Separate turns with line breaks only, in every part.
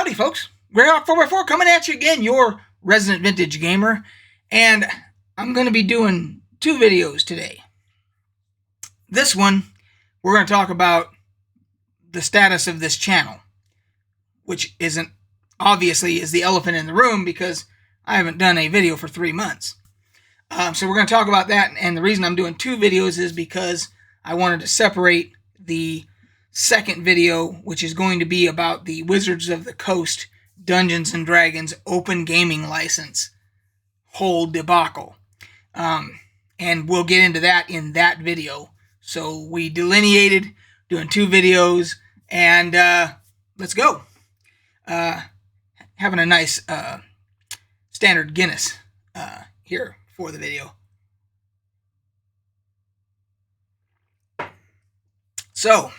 Howdy, folks. Greyhawk 4x4 coming at you again, your resident vintage gamer. And I'm going to be doing two videos today. This one, we're going to talk about the status of this channel, which obviously is the elephant in the room because I haven't done a video for 3 months. So we're going to talk about that, and the reason I'm doing two videos is because I wanted to separate the second video, which is going to be about the Wizards of the Coast Dungeons & Dragons open gaming license whole debacle. And we'll get into that in that video. So we delineated, doing two videos, and let's go. Having a nice standard Guinness here for the video. So,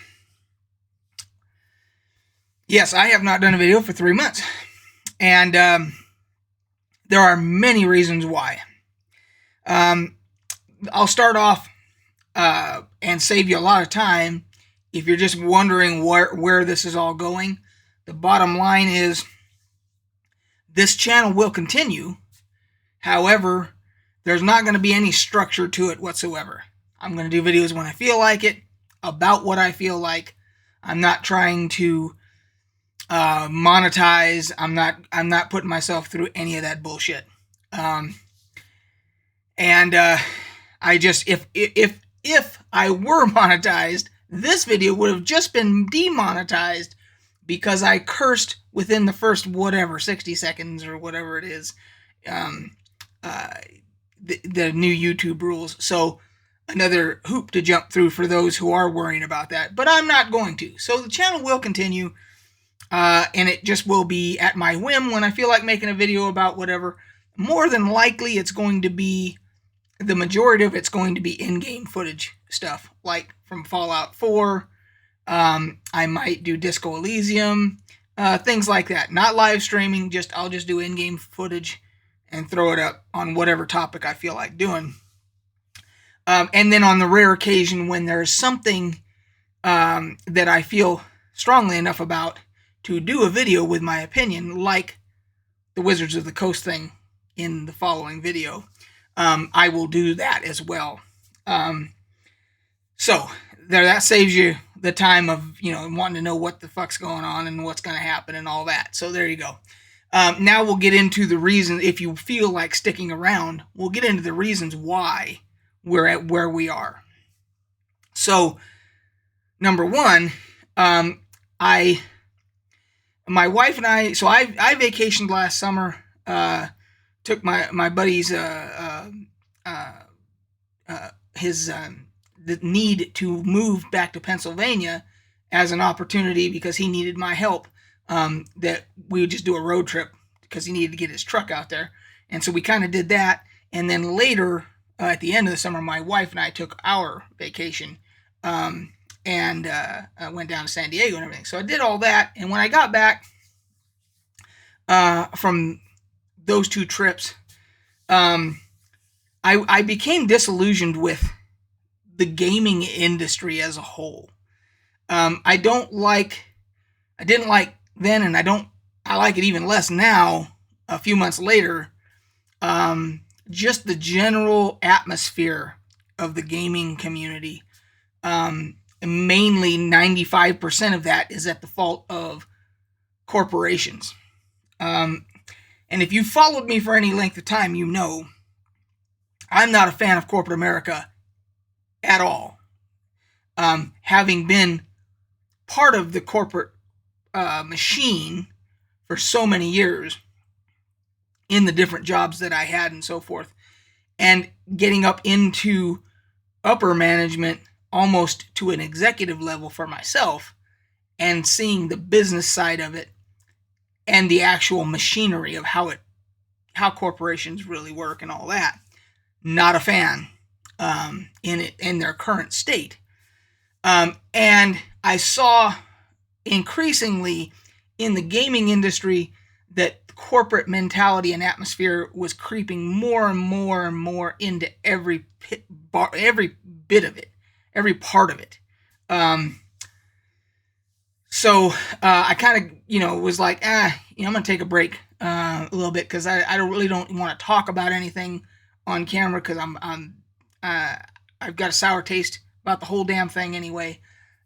yes, I have not done a video for 3 months, and there are many reasons why. I'll start off and save you a lot of time if you're just wondering where this is all going. The bottom line is this channel will continue. However, there's not going to be any structure to it whatsoever. I'm going to do videos when I feel like it, about what I feel like. I'm not trying to monetize. I'm not putting myself through any of that bullshit. I just, if I were monetized, this video would have just been demonetized because I cursed within the first 60 seconds or whatever it is. The new YouTube rules. So another hoop to jump through for those who are worrying about that. But I'm not going to. So the channel will continue. And it just will be at my whim when I feel like making a video about whatever. More than likely, it's going to be, the majority of it's going to be in-game footage stuff, like from Fallout 4. I might do Disco Elysium, things like that. Not live streaming, I'll just do in-game footage and throw it up on whatever topic I feel like doing. And then on the rare occasion when there's something that I feel strongly enough about to do a video with my opinion, like the Wizards of the Coast thing in the following video, I will do that as well. So that saves you the time of, wanting to know what the fuck's going on and what's going to happen and all that. So there you go. Now we'll get into the reason, if you feel like sticking around, we'll get into the reasons why we're at where we are. So, number one, my wife and I vacationed last summer, took my buddy's, the need to move back to Pennsylvania as an opportunity because he needed my help, that we would just do a road trip because he needed to get his truck out there. And so we kind of did that. And then later, at the end of the summer, my wife and I took our vacation, and went down to San Diego and everything. So I did all that. And when I got back from those two trips, I became disillusioned with the gaming industry as a whole. I didn't like then, and I like it even less now, a few months later, just the general atmosphere of the gaming community. Mainly 95% of that is at the fault of corporations. And if you've followed me for any length of time, you know I'm not a fan of corporate America at all. Having been part of the corporate machine for so many years in the different jobs that I had and so forth, and getting up into upper management almost to an executive level for myself, and seeing the business side of it and the actual machinery of how corporations really work and all that. Not a fan in their current state. And I saw increasingly in the gaming industry that corporate mentality and atmosphere was creeping more and more and more into every bit of it, every part of it. So I kind of, was like, I'm going to take a break a little bit because I don't want to talk about anything on camera because I've got a sour taste about the whole damn thing anyway.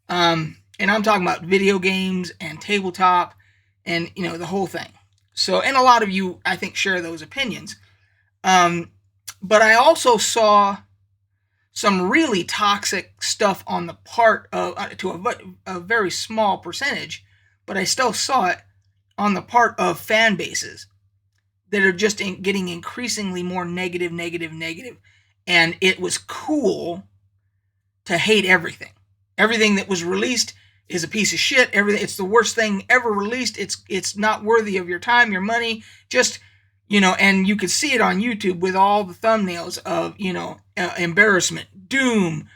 And I'm talking about video games and tabletop and, the whole thing. So, and a lot of you, I think, share those opinions. But I also saw some really toxic stuff on the part of, to a very small percentage, but I still saw it on the part of fan bases that are just getting increasingly more negative. And it was cool to hate everything. Everything that was released is a piece of shit. It's the worst thing ever released. It's not worthy of your time, your money. Just, and you could see it on YouTube with all the thumbnails of, embarrassment, doom,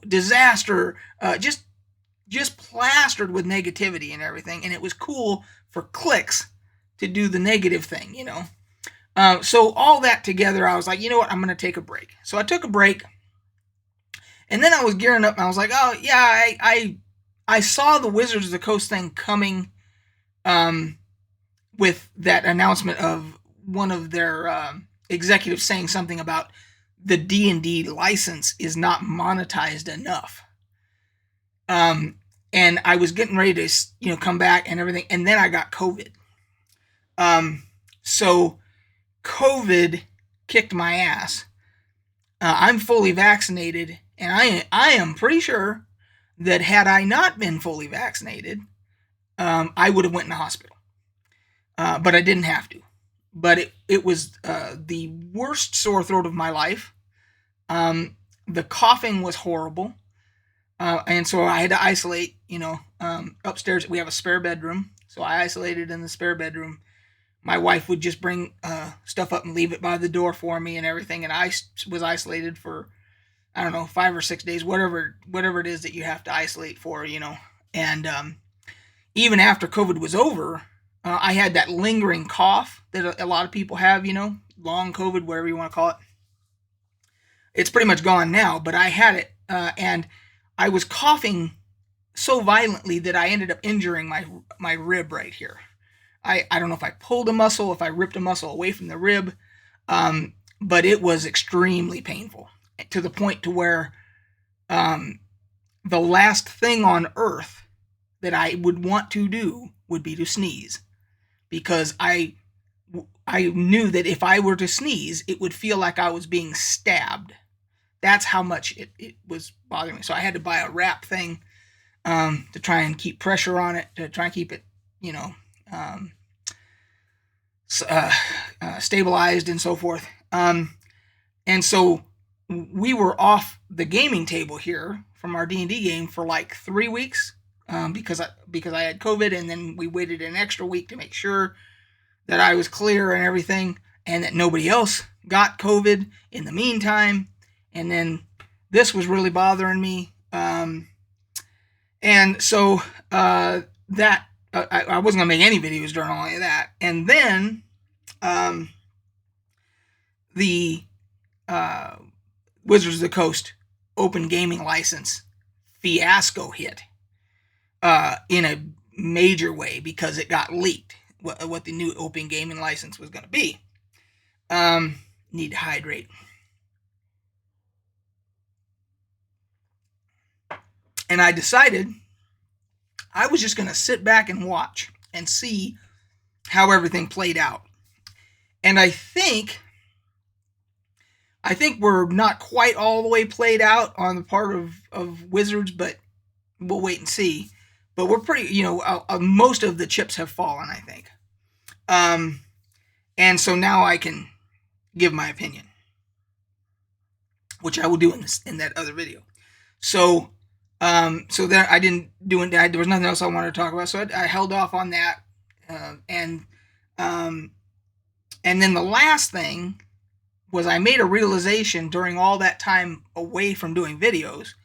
disaster, just plastered with negativity and everything. And it was cool for clicks to do the negative thing, So all that together, I was like, you know what? I'm going to take a break. So I took a break. And then I was gearing up and I was like, oh, yeah, I saw the Wizards of the Coast thing coming with that announcement of one of their executives saying something about the D&D license is not monetized enough. And I was getting ready to, come back and everything. And then I got COVID. So COVID kicked my ass. I'm fully vaccinated. And I am pretty sure that had I not been fully vaccinated, I would have went in the hospital. But I didn't have to. But it was the worst sore throat of my life. The coughing was horrible. And so I had to isolate, upstairs. We have a spare bedroom. So I isolated in the spare bedroom. My wife would just bring stuff up and leave it by the door for me and everything. And I was isolated for, I don't know, 5 or 6 days, whatever it is that you have to isolate for, And even after COVID was over, I had that lingering cough that a lot of people have, long COVID, whatever you want to call it. It's pretty much gone now, but I had it, and I was coughing so violently that I ended up injuring my rib right here. I don't know if I pulled a muscle, if I ripped a muscle away from the rib, but it was extremely painful to the point to where the last thing on earth that I would want to do would be to sneeze, because I knew that if I were to sneeze, it would feel like I was being stabbed. That's how much it was bothering me. So I had to buy a wrap thing to try and keep pressure on it, to try and keep it, stabilized and so forth. And so we were off the gaming table here from our D&D game for like 3 weeks because I had COVID, and then we waited an extra week to make sure that I was clear and everything, and that nobody else got COVID in the meantime. And then this was really bothering me. And so that I wasn't going to make any videos during all of that. And then the Wizards of the Coast open gaming license fiasco hit in a major way because it got leaked what the new open gaming license was going to be. Need to hydrate. And I decided I was just going to sit back and watch and see how everything played out. And I think we're not quite all the way played out on the part of Wizards, but we'll wait and see. But we're pretty, most of the chips have fallen, I think. And so now I can give my opinion, which I will do in that other video. So that I didn't do it. There was nothing else I wanted to talk about, so I held off on that. And then the last thing was I made a realization during all that time away from doing videos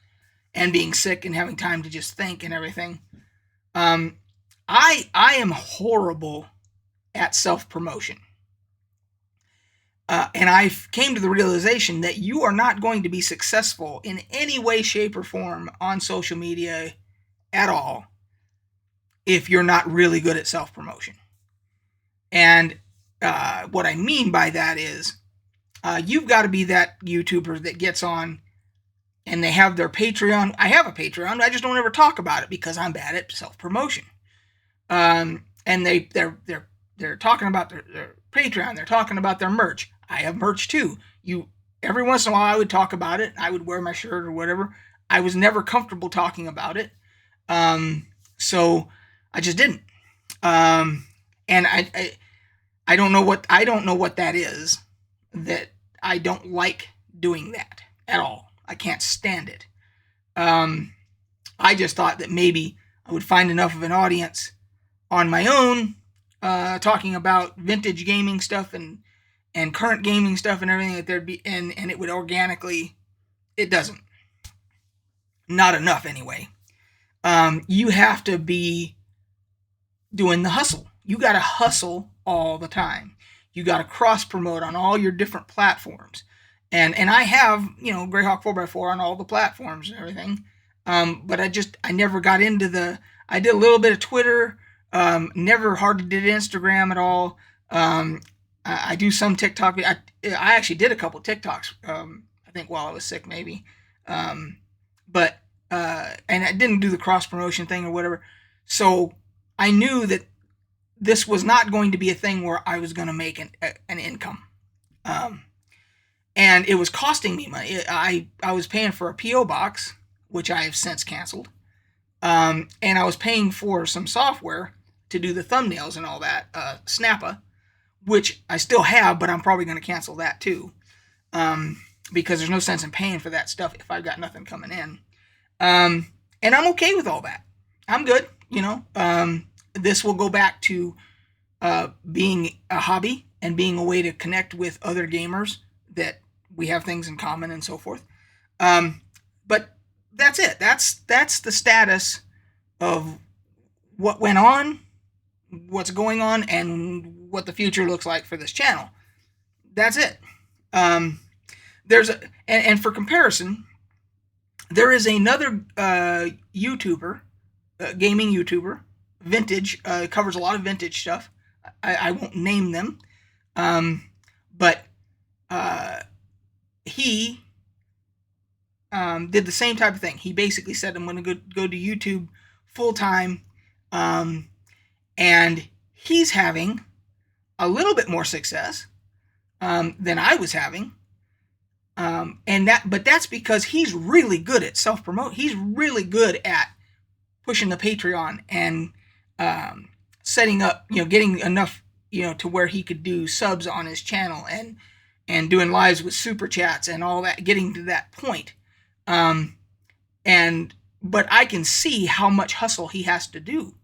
and being sick and having time to just think and everything. I am horrible at self-promotion. And I came to the realization that you are not going to be successful in any way, shape, or form on social media at all if you're not really good at self-promotion. And what I mean by that is you've got to be that YouTuber that gets on and they have their Patreon. I have a Patreon. I just don't ever talk about it because I'm bad at self-promotion. And they're talking about their Patreon. They're talking about their merch. I have merch too. Every once in a while I would talk about it. I would wear my shirt or whatever. I was never comfortable talking about it. So I just didn't. And I don't know what that is, that I don't like doing that at all. I can't stand it. I just thought that maybe I would find enough of an audience on my own, talking about vintage gaming stuff and current gaming stuff and everything, that there'd be, and it would organically. It doesn't. Not enough anyway. You have to be doing the hustle. You got to hustle all the time. You got to cross promote on all your different platforms. And I have, Greyhawk 4x4 on all the platforms and everything. But I never got into I did a little bit of Twitter. Never hardly did Instagram at all. I do some TikTok. I actually did a couple TikToks, I think while I was sick maybe. But and I didn't do the cross promotion thing or whatever. So I knew that this was not going to be a thing where I was going to make an income. And it was costing me money. I was paying for a P.O. box, which I have since canceled. And I was paying for some software to do the thumbnails and all that, Snappa, which I still have, but I'm probably going to cancel that too. Because there's no sense in paying for that stuff if I've got nothing coming in. And I'm okay with all that. I'm good, This will go back to being a hobby and being a way to connect with other gamers that we have things in common and so forth. But that's it. That's the status of what went on, what's going on, and what the future looks like for this channel. That's it. And for comparison, there is another YouTuber, gaming YouTuber, vintage, covers a lot of vintage stuff. I won't name them, but he did the same type of thing. He basically said, I'm going to go to YouTube full time, and he's having a little bit more success than I was having. But that's because he's really good at self-promote. He's really good at pushing the Patreon and setting up, getting enough, to where he could do subs on his channel and doing lives with super chats and all that, getting to that point. But I can see how much hustle he has to do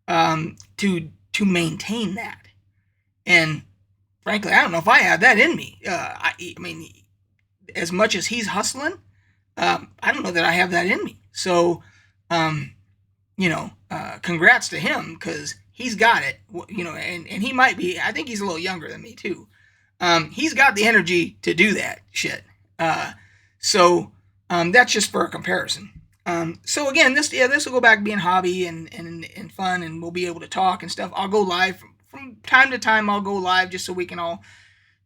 to maintain that. And frankly, I don't know if I have that in me. I mean, as much as he's hustling, I don't know that I have that in me. So, congrats to him, because he's got it, and he might be, I think he's a little younger than me too. He's got the energy to do that shit. So that's just for a comparison. So again, this will go back to being hobby and fun, and we'll be able to talk and stuff. I'll go live from time to time. I'll go live just so we can all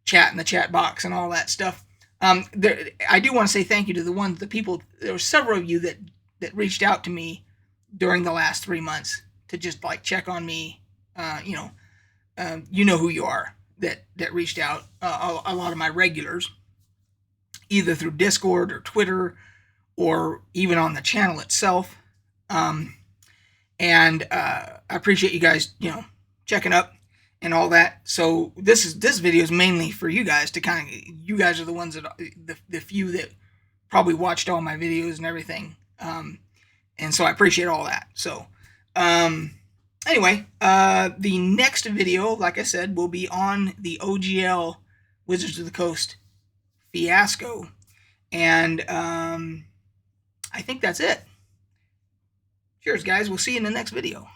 chat in the chat box and all that stuff. I do want to say thank you to the people. There were several of you that reached out to me during the last 3 months to just check on me. You know who you are that reached out. A lot of my regulars, either through Discord or Twitter, or even on the channel itself. And I appreciate you guys, checking up and all that. So this video is mainly for you guys to you guys are the ones that, the few that probably watched all my videos and everything. And so I appreciate all that. So, anyway, the next video, like I said, will be on the OGL Wizards of the Coast fiasco. And, I think that's it. Cheers, guys. We'll see you in the next video.